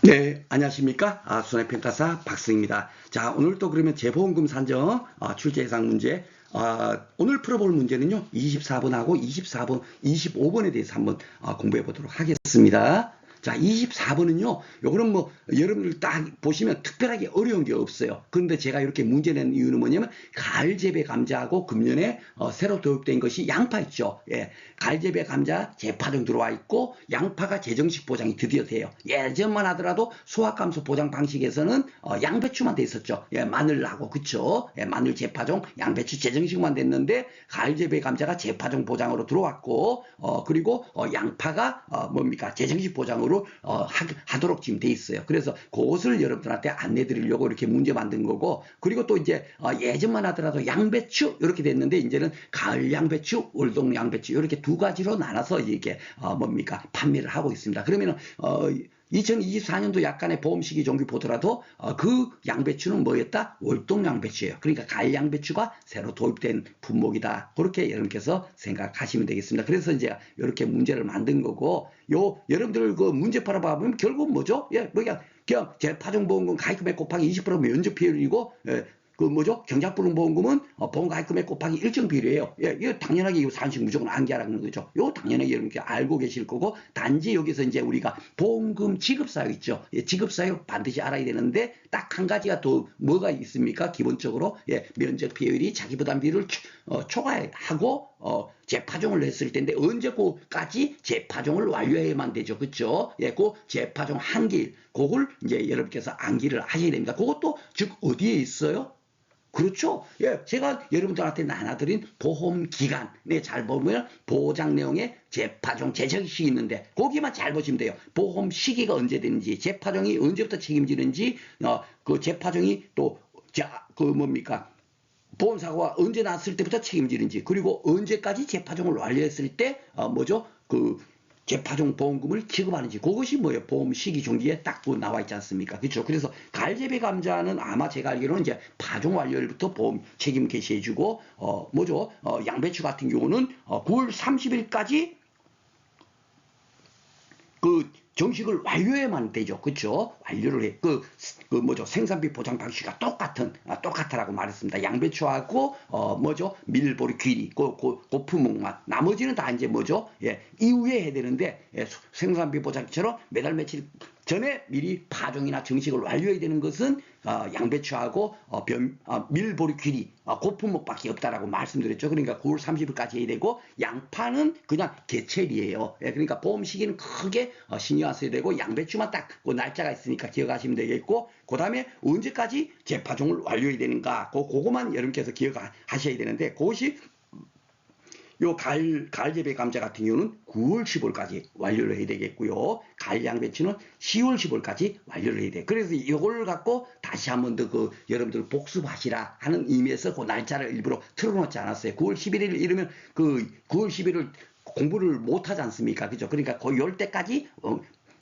네, 안녕하십니까? 손해평가사 박승입니다. 자, 오늘 또 그러면 재보험금 산정 출제 예상 문제. 오늘 풀어볼 문제는요, 24번하고 24번, 25번에 대해서 한번 공부해 보도록 하겠습니다. 자, 24번은요, 요거는 뭐, 여러분들 딱 보시면 특별하게 어려운 게 없어요. 그런데 제가 이렇게 문제 낸 이유는 뭐냐면, 가을 재배 감자하고 금년에 새로 도입된 것이 양파 있죠. 예, 가을 재배 감자 재파종 들어와 있고, 양파가 재정식 보장이 드디어 돼요. 예전만 하더라도 수확감소 보장 방식에서는 양배추만 돼 있었죠. 예, 마늘하고, 그쵸? 예, 마늘 재파종, 양배추 재정식만 됐는데, 가을 재배 감자가 재파종 보장으로 들어왔고, 그리고 양파가 뭡니까? 재정식 보장으로 하도록 지금 돼 있어요. 그래서 그것을 여러분들한테 안내 드리려고 이렇게 문제 만든 거고, 그리고 또 이제 예전만 하더라도 양배추 이렇게 됐는데, 이제는 가을 양배추, 월동 양배추 이렇게 두 가지로 나눠서 이게 뭡니까? 판매를 하고 있습니다. 그러면은 2024년도 약간의 보험 시기 종기 보더라도 그 양배추는 뭐였다? 월동 양배추예요. 그러니까 가을 양배추가 새로 도입된 품목이다. 그렇게 여러분께서 생각하시면 되겠습니다. 그래서 이제 이렇게 문제를 만든 거고, 요 여러분들 그 문제 팔아보면 결국 뭐죠? 예, 뭐야? 그냥 재파종보험금 가입금액 곱하기 20% 면적 비율이고, 예, 그 뭐죠? 경작불응보험금은 보험가입금액 곱하기 일정 비율이에요. 예, 이거 당연하게 이 산식 무조건 암기하라는 거죠. 이거 당연하게 여러분께 알고 계실 거고, 단지 여기서 이제 우리가 보험금 지급사유 있죠. 예, 지급사유 반드시 알아야 되는데 딱 한 가지가 더 뭐가 있습니까? 기본적으로 예, 면적 비율이 자기 부담 비율을 초과하고 재파종을 했을 텐데 언제까지 재파종을 완료해야만 되죠. 그렇죠? 예, 그 재파종 한길 그걸 이제 여러분께서 암기를 하셔야 됩니다. 그것도 즉 어디에 있어요? 그렇죠. 예, 제가 여러분들한테 나눠드린 보험 기간에 잘 보면 보장 내용에 재파종, 재정식이 있는데 거기만 잘 보시면 돼요. 보험 시기가 언제 되는지, 재파종이 언제부터 책임지는지, 그 재파종이 또, 그 뭡니까? 보험사고가 언제 났을 때부터 책임지는지, 그리고 언제까지 재파종을 완료했을 때, 뭐죠? 그 재파종 보험금을 지급하는지, 그것이 뭐예요? 보험 시기 종기에 딱 나와 있지 않습니까? 그렇죠. 그래서 가을재배 감자는 아마 제가 알기로는 이제 파종 완료일부터 보험 책임 개시해주고, 뭐죠? 양배추 같은 경우는 9월 30일까지 그 정식을 완료해야만 되죠. 그렇죠? 완료를 해. 그 뭐죠? 생산비 보장 방식이 똑같다라고 말했습니다. 양배추하고 뭐죠? 밀보리 귀리, 그 품목만. 나머지는 다 이제 뭐죠? 예, 이후에 해야 되는데 예, 생산비 보장처럼 매달 며칠 전에 미리 파종이나 정식을 완료해야 되는 것은 양배추하고 밀보리 귀리, 고품목밖에 없다라고 말씀드렸죠. 그러니까 9월 30일까지 해야 되고 양파는 그냥 개체이에요. 예, 그러니까 보험 시기는 크게 신경 안 써야 되고 양배추만 딱 그 날짜가 있으니까 기억하시면 되겠고, 그 다음에 언제까지 재파종을 완료해야 되는가, 그거만 여러분께서 기억하셔야 되는데, 그것이 요 가을 재배 감자 같은 경우는 9월 15일까지 완료를 해야 되겠고요. 가을 양배추는 10월 15일까지 완료를 해야 돼. 그래서 이걸 갖고 다시 한 번 더 그 여러분들 복습하시라 하는 의미에서 그 날짜를 일부러 틀어놓지 않았어요. 9월 11일 이러면 그 9월 11일 공부를 못 하지 않습니까? 그죠? 그러니까 거의 열 때까지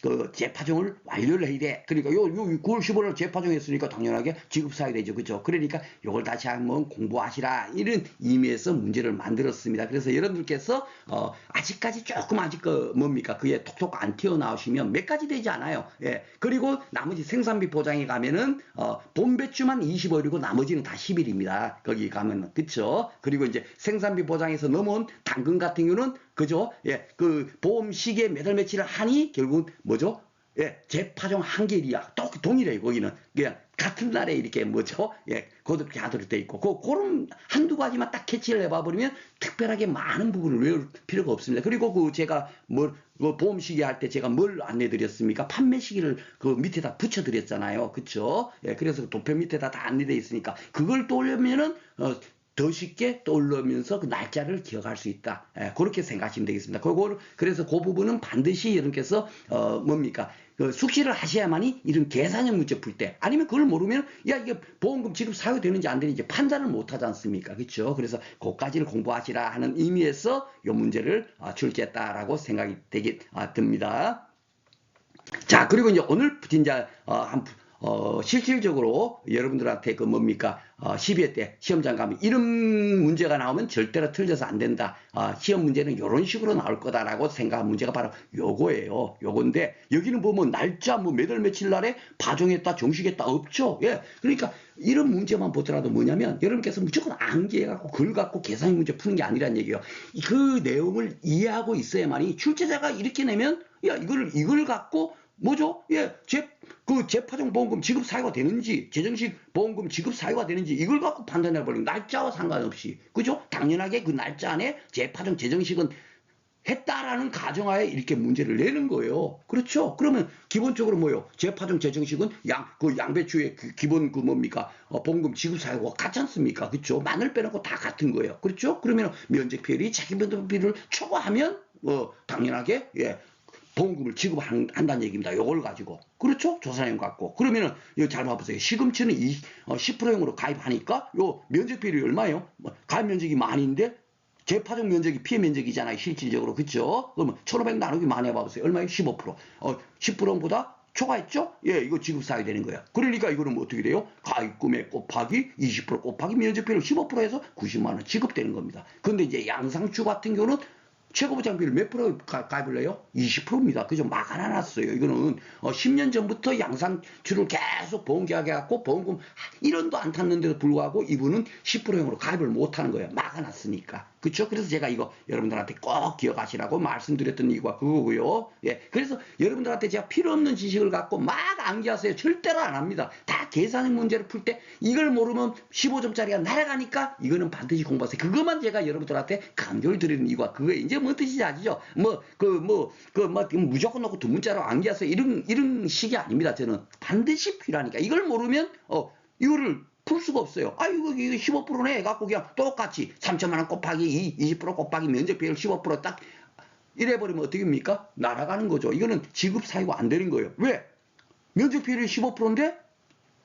그 재파종을 완료를 해야 돼. 그러니까 요 9월 15일 재파종했으니까 당연하게 지급사야 되죠. 그죠? 그러니까 요걸 다시 한번 공부하시라. 이런 의미에서 문제를 만들었습니다. 그래서 여러분들께서 아직까지 조금 아직 그 뭡니까? 그게 톡톡 안 튀어나오시면 몇 가지 되지 않아요. 예. 그리고 나머지 생산비 보장에 가면은 봄배추만 25일이고 나머지는 다 10일입니다. 거기 가면은. 그쵸? 그리고 이제 생산비 보장에서 넘어온 당근 같은 경우는 그죠? 예, 그 보험 시기에 몇월 며칠을 하니 결국은 뭐죠? 예, 재파종 한계일이야. 또 동일해요. 거기는 그냥 같은 날에 이렇게 뭐죠? 예, 그렇게 하도록 돼 있고, 그런 한두 가지만 딱 캐치를 해봐 버리면 특별하게 많은 부분을 외울 필요가 없습니다. 그리고 그 제가 그 보험 시기 할 때 제가 뭘 안내드렸습니까? 판매 시기를 그 밑에다 붙여드렸잖아요. 그쵸? 예, 그래서 도표 밑에다 다 안내돼 있으니까 그걸 떠올리면은 더 쉽게 떠올리면서 그 날짜를 기억할 수 있다. 예, 그렇게 생각하시면 되겠습니다. 그래서 그 부분은 반드시 여러분께서 뭡니까? 그 숙지를 하셔야만이 이런 계산형 문제 풀 때, 아니면 그걸 모르면 야 이게 보험금 지급 사유되는지 안 되는지 판단을 못 하지 않습니까? 그렇죠? 그래서 그까지를 공부하시라 하는 의미에서 이 문제를 출제했다라고 생각이 듭니다. 자, 그리고 이제 오늘 진짜 실질적으로 여러분들한테 그 뭡니까? 12회 때 시험장 가면 이런 문제가 나오면 절대로 틀려서 안 된다. 시험 문제는 이런 식으로 나올 거다라고 생각한 문제가 바로 요거예요. 요건데 여기는 보면 날짜 뭐 몇 월 며칠 날에 파종했다 정식했다 없죠. 예. 그러니까 이런 문제만 보더라도 뭐냐면 여러분께서 무조건 암기해갖고 글 갖고 계산 문제 푸는 게 아니란 얘기예요. 그 내용을 이해하고 있어야만이 출제자가 이렇게 내면 야 이걸 갖고 뭐죠? 예, 재파종 보험금 지급 사유가 되는지, 재정식 보험금 지급 사유가 되는지, 이걸 갖고 판단해버리는 날짜와 상관없이. 그죠? 당연하게 그 날짜 안에 재파종, 재정식은 했다라는 가정하에 이렇게 문제를 내는 거예요. 그렇죠? 그러면 기본적으로 뭐요? 재파종, 재정식은 양배추의 기본 뭡니까? 보험금 지급 사유가 같지 않습니까? 그렇죠? 마늘 빼놓고 다 같은 거예요. 그렇죠? 그러면 면적 비율이 자기 면적 비율을 초과하면, 당연하게, 예. 보험금을 지급한다는 얘기입니다. 요걸 가지고. 그렇죠? 조사내용 갖고. 그러면은, 이거 잘 봐보세요. 시금치는 10%형으로 가입하니까, 요 면적 비율이 얼마예요? 가입 면적이 만인데, 재파종 면적이 피해 면적이잖아요. 실질적으로. 그쵸? 그러면 1500 나누기 만 해봐보세요. 얼마예요? 15%. 10%보다 초과했죠? 예, 이거 지급사유 되는 거예요. 그러니까 이거는 뭐 어떻게 돼요? 가입금액 곱하기 20% 곱하기 면적 비율 15%에서 90만원 지급되는 겁니다. 근데 이제 양상추 같은 경우는 최고보장비를 몇 프로 가입을 해요? 20%입니다. 그죠? 막아놨어요. 이거는 10년 전부터 양상추를 계속 보험계약해갖고 보험금 1원도 안 탔는데도 불구하고 이분은 10%형으로 가입을 못하는 거예요. 막아놨으니까. 그렇죠? 그래서 제가 이거 여러분들한테 꼭 기억하시라고 말씀드렸던 이유가 그거고요. 예, 그래서 여러분들한테 제가 필요 없는 지식을 갖고 막 암기하세요. 절대로 안 합니다. 다 계산의 문제를 풀 때 이걸 모르면 15점짜리가 날아가니까 이거는 반드시 공부하세요. 그것만 제가 여러분들한테 강조를 드리는 이유가 그거예요. 이제 뭐 뜻인지 아시죠? 무조건 놓고 두 문자로 암기하세요. 이런 식이 아닙니다. 저는 반드시 필요하니까 이걸 모르면 이거를 풀 수가 없어요. 이거 15%네 해갖고 그냥 똑같이 3천만 원 곱하기 20% 곱하기 면적 비율 15%딱 이래버리면 어떻게 됩니까? 날아가는 거죠. 이거는 지급 사유가 안 되는 거예요. 왜? 면적 비율이 15%인데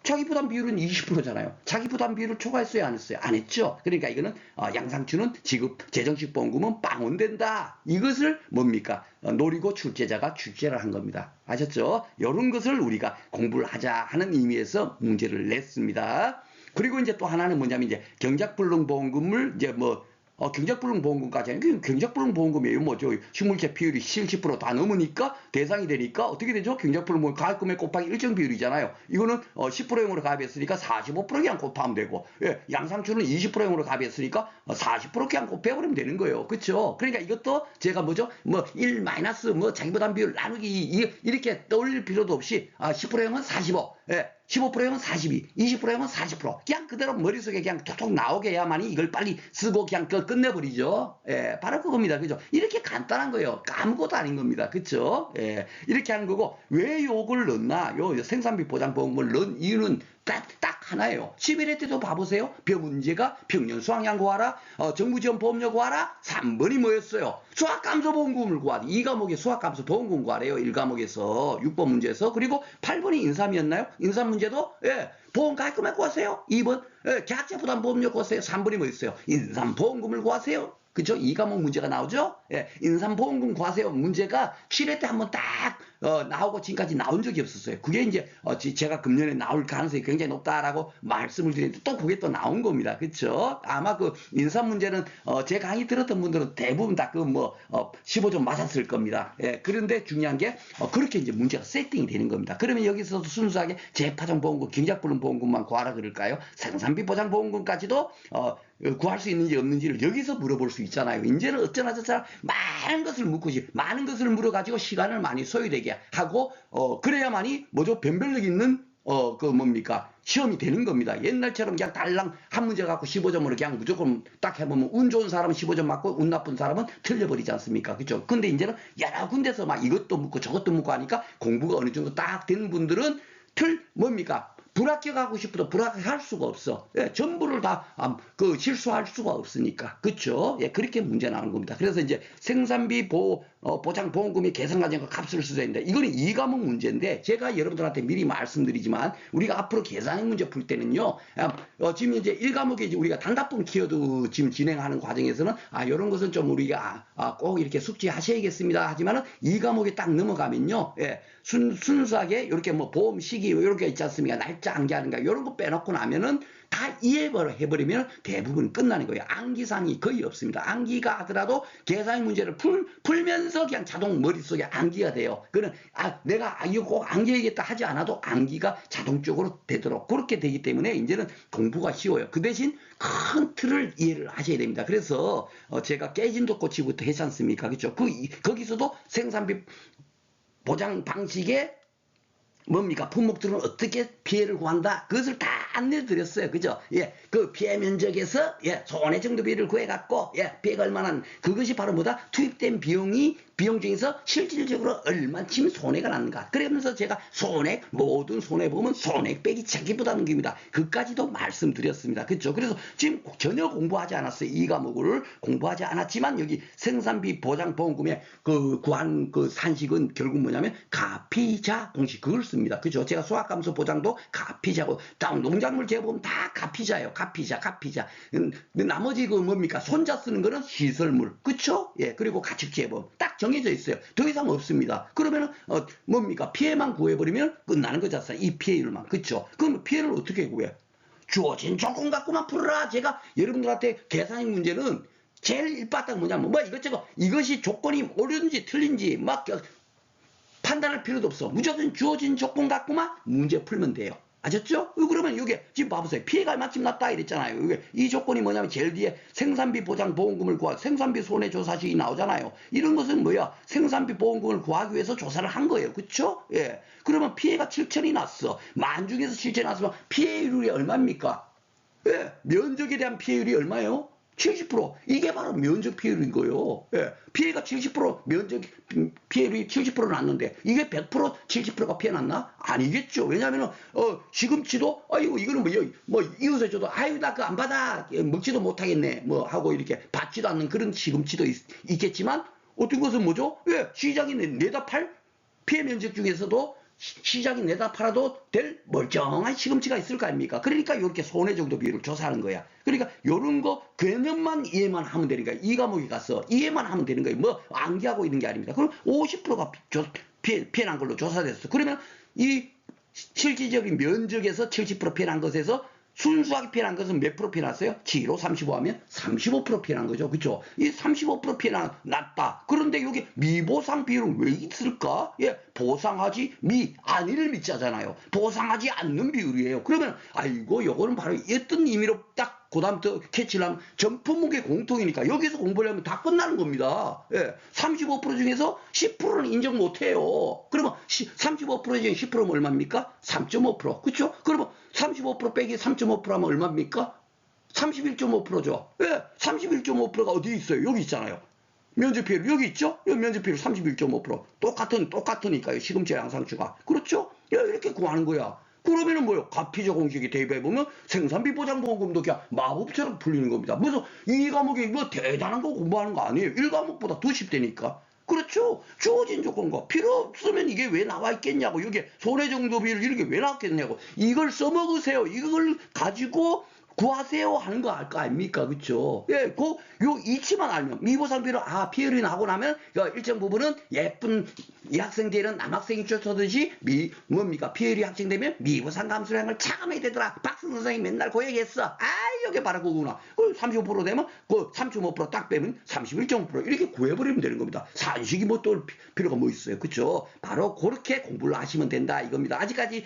자기 부담 비율은 20%잖아요. 자기 부담 비율을 초과했어요, 안 했어요? 안 했죠. 그러니까 이거는 양상추는 지급 재정식 보험금은 빵원된다. 이것을 뭡니까? 노리고 출제자가 출제를 한 겁니다. 아셨죠? 이런 것을 우리가 공부를 하자 하는 의미에서 문제를 냈습니다. 그리고 이제 또 하나는 뭐냐면 이제 경작불능 보험금을 이제 경작불능 보험금까지 하는 경작불능 보험금이에요. 뭐죠? 식물체 비율이 70%다 넘으니까 대상이 되니까 어떻게 되죠? 경작불능 보험금 가입금액 곱하기 일정 비율이잖아요. 이거는 10%형으로 가입했으니까 45% 그냥 곱하면 되고, 예, 양상추는 20%형으로 가입했으니까 40% 그냥 곱해버리면 되는 거예요. 그렇죠? 그러니까 이것도 제가 뭐죠? 1 마이너스 자기부담 비율 나누기 이렇게 떠올릴 필요도 없이 10%형은 45, 예. 15%면 42, 20%면 40%. 그냥 그대로 머릿속에 그냥 톡톡 나오게 해야만이 이걸 빨리 쓰고 그냥 끝내버리죠. 예, 바로 그겁니다. 그죠? 이렇게 간단한 거예요. 아무것도 아닌 겁니다. 그쵸? 예, 이렇게 하는 거고, 왜 요걸 넣나? 요 생산비 보장보험을 넣은 이유는 딱 하나예요. 11회 때도 봐보세요. 벼 문제가 평년 수확량 구하라, 정부지원 보험료 구하라, 3번이 뭐였어요? 수학감소보험금을 구하라. 2과목에 수학감소보험금 구하래요. 1과목에서 6번 문제에서. 그리고 8번이 인삼이었나요? 인삼 문제도 예, 보험 가입금액 구하세요. 2번 예, 계약자 부담 보험료 구하세요. 3번이 뭐였어요? 인삼 보험금을 구하세요. 그죠? 2과목 문제가 나오죠? 예, 인삼보험금 과세요 문제가 7회 때 한번 딱 나오고 지금까지 나온 적이 없었어요. 그게 이제 제가 금년에 나올 가능성이 굉장히 높다라고 말씀을 드리는데 또 그게 또 나온 겁니다. 그렇죠? 아마 그 인삼 문제는 제 강의 들었던 분들은 대부분 다 15점 맞았을 겁니다. 예, 그런데 중요한 게 그렇게 이제 문제가 세팅이 되는 겁니다. 그러면 여기서도 순수하게 재파종 보험금, 경작불능 보험금만 구하라 그럴까요? 생산비 보장 보험금까지도 구할 수 있는지 없는지를 여기서 물어볼 수 있잖아요. 이제는 어쩌나 저쩌나 많은 것을 묻고지 많은 것을 물어가지고 시간을 많이 소요되게 하고 그래야만이 뭐죠? 변별력 있는 시험이 되는 겁니다. 옛날처럼 그냥 달랑 한 문제 갖고 15점으로 그냥 무조건 딱 해보면 운 좋은 사람은 15점 맞고 운 나쁜 사람은 틀려버리지 않습니까? 그죠? 근데 이제는 여러 군데서 막 이것도 묻고 저것도 묻고 하니까 공부가 어느 정도 딱 된 분들은 불합격하고 싶어도 불합격할 수가 없어. 예, 전부를 다 실수할 수가 없으니까. 그렇죠? 예, 그렇게 문제 나오는 겁니다. 그래서 이제 생산비 보장보험금이 계산과정과 값을 써야 된다. 이거는 2과목 문제인데 제가 여러분들한테 미리 말씀드리지만 우리가 앞으로 계산형 문제 풀 때는요. 지금 이제 1과목에 우리가 단답형 키워드 지금 진행하는 과정에서는 이런 것은 좀 우리가 꼭 이렇게 숙지하셔야겠습니다. 하지만은 2과목에 딱 넘어가면요. 예, 순수하게 이렇게 뭐 보험 시기 이렇게 있지 않습니까? 날짜 암기하는가 이런 거 빼놓고 나면은 다 이해해버리면 대부분 끝나는 거예요. 암기사항이 거의 없습니다. 암기가 하더라도 계산 문제를 풀면서 그냥 자동 머릿속에 암기가 돼요. 그는 내가 이거 꼭 암기해야겠다 하지 않아도 암기가 자동적으로 되도록 그렇게 되기 때문에 이제는 공부가 쉬워요. 그 대신 큰 틀을 이해를 하셔야 됩니다. 그래서 제가 깨진 독고치부터 했지 않습니까? 그렇죠? 거기서도 생산비 보장 방식에 뭡니까? 품목들은 어떻게 피해를 구한다? 그것을 다 안내드렸어요. 그죠? 예. 그 피해 면적에서, 예, 손해 정도비를 구해갖고, 예, 피해가 얼마나, 그것이 바로 뭐다? 투입된 비용 중에서 실질적으로 얼마쯤 손해가 났는가. 그러면서 제가 모든 손해보면 손해 빼기 자기보다는 겁니다. 그까지도 말씀드렸습니다. 그죠? 그래서 지금 전혀 공부하지 않았어요. 이 과목을 공부하지 않았지만 여기 생산비 보장보험금에 구한 산식은 결국 뭐냐면 가피자 공식 그걸 씁니다. 그죠? 제가 수학감소 보장도 가피자고, 농작물 재보면 다 가피자예요. 가피자. 나머지 뭡니까? 손자 쓰는 거는 시설물. 그쵸? 예. 그리고 가축재보험. 딱 정해져 있어요. 더 이상 없습니다. 그러면은, 뭡니까? 피해만 구해버리면 끝나는 거잖아요. 이 피해율만. 그쵸? 그럼 피해를 어떻게 구해? 주어진 조건 갖고만 풀어라. 제가 여러분들한테 계산형 문제는 제일 일바닥 뭐냐면, 이것이 조건이 옳은지 틀린지 판단할 필요도 없어. 무조건 주어진 조건 갖고만 문제 풀면 돼요. 아셨죠? 그러면 이게 지금 봐보세요. 피해가 얼마쯤 났다 이랬잖아요. 이 조건이 뭐냐면 제일 뒤에 생산비 보장 보험금을 생산비 손해조사식이 나오잖아요. 이런 것은 뭐야? 생산비 보험금을 구하기 위해서 조사를 한 거예요. 그쵸? 예. 그러면 피해가 7천이 났어. 만 중에서 7천이 났으면 피해율이 얼마입니까? 예. 면적에 대한 피해율이 얼마예요? 70%. 이게 바로 면적 피해율인 거예요. 예. 피해가 70% 면적 피해율이 70% 났는데 이게 100% 70%가 피해 났나? 아니겠죠. 왜냐하면은 시금치도 이거는 이웃에 줘도 나 그거 안 받아 먹지도 못하겠네 하고 이렇게 받지도 않는 그런 시금치도 있겠지만 어떤 것은 뭐죠? 예. 시장이 내다 팔 피해 면적 중에서도 시장이 내다 팔아도 될 멀쩡한 시금치가 있을 거 아닙니까? 그러니까 이렇게 손해 정도 비율을 조사하는 거야. 그러니까 이런 거 개념만 이해만 하면 되는 거야. 이 과목에 가서 이해만 하면 되는 거예요. 암기하고 있는 게 아닙니다. 그럼 50%가 피해 난 걸로 조사됐어. 그러면 이 실질적인 면적에서 70% 피해 난 것에서 순수하게 피해 난 것은 몇 프로 피해 났어요? 7로 35 하면 35% 피해 난 거죠. 그죠? 이 35% 피해 났다. 그런데 여기 미보상 비율은 왜 있을까? 예, 보상하지 아니를 믿자잖아요. 보상하지 않는 비율이에요. 그러면 요거는 바로 어떤 의미로 딱 그다음부터 캐치를 하면 전 품목의 공통이니까 여기서 공부를 하면 다 끝나는 겁니다. 예, 35% 중에서 10%는 인정 못해요. 그러면 35% 중에 10%면 얼마입니까? 3.5%. 그렇죠? 그러면 35% 빼기 3.5% 하면 얼마입니까? 31.5%죠. 예, 31.5%가 어디 있어요? 여기 있잖아요. 면적 피해율 여기 있죠? 여기 면적 피해율 31.5%. 똑같으니까요. 시금치 양상추가. 그렇죠? 예, 이렇게 구하는 거야. 그러면은 가피자 공식이 대입해보면 생산비 보장보험금도 그냥 마법처럼 풀리는 겁니다. 무슨 이 과목이 대단한 거 공부하는 거 아니에요. 1과목보다 더 쉽다니까. 그렇죠? 주어진 조건과 필요 없으면 이게 왜 나와 있겠냐고. 여기 손해정도비를 이렇게 왜 나왔겠냐고. 이걸 써먹으세요. 이걸 가지고 구하세요 하는 거 알 거 아닙니까? 그쵸? 예, 요 이치만 알면, 미보상비로, 피해율이 나고 나면, 일정 부분은 예쁜 이 학생들은 남학생이 쫓아듯이, 피해율이 확정되면 미보상 감수량을 차감해야 되더라. 박승 선생이 맨날 그 얘기했어. 이게 바로 그거구나. 35% 되면, 3.5%딱 빼면 31.5% 이렇게 구해버리면 되는 겁니다. 산식이 또 필요가 있어요. 그쵸? 바로 그렇게 공부를 하시면 된다. 이겁니다. 아직까지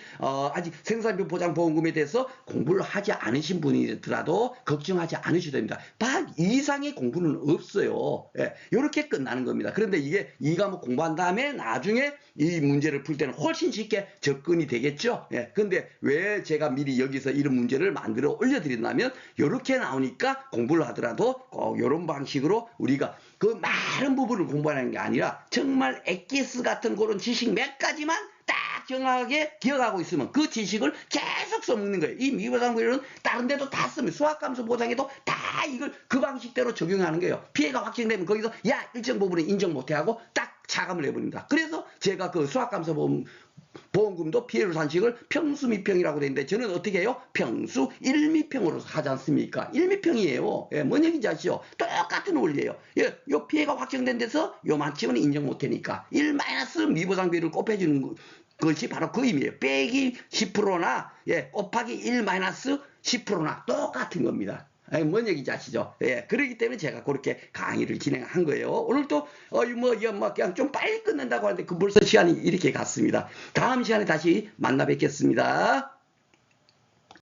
생산비 보장보험금에 대해서 공부를 하지 않으신 분이더라도 걱정하지 않으셔도 됩니다. 반 이상의 공부는 없어요. 예, 이렇게 끝나는 겁니다. 그런데 이게 이 과목 공부한 다음에 나중에 이 문제를 풀 때는 훨씬 쉽게 접근이 되겠죠. 예, 근데 왜 제가 미리 여기서 이런 문제를 만들어 올려드린다면 이렇게 나오니까 공부를 하더라도 꼭 이런 방식으로 우리가 그 많은 부분을 공부하는 게 아니라 정말 엑기스 같은 그런 지식 몇 가지만 딱 정확하게 기억하고 있으면 그 지식을 계속 써먹는 거예요. 이 미보상 비율은 다른 데도 다 쓰면 수학감소 보장에도 다 다 이걸 그 방식대로 적용하는 거예요. 피해가 확정되면 거기서 야 일정 부분은 인정 못해하고 딱 차감을 해버립니다. 그래서 제가 그 수학감소보험금도 피해로 산식을 평수미평이라고 되는데 저는 어떻게 해요? 평수 1미평으로 하지 않습니까? 1미평이에요. 예, 뭔 얘기인지 아시죠? 똑같은 원리예요. 예, 요 피해가 확정된 데서 요만큼은 인정 못하니까 1 마이너스 미보상비를 곱해주는 것이 바로 그 의미예요. 빼기 10%나 예, 곱하기 1 마이너스 10%나 똑같은 겁니다. 뭔 얘기인지 아시죠? 예, 그렇기 때문에 제가 그렇게 강의를 진행한 거예요. 오늘 또, 그냥 좀 빨리 끝낸다고 하는데, 벌써 시간이 이렇게 갔습니다. 다음 시간에 다시 만나 뵙겠습니다.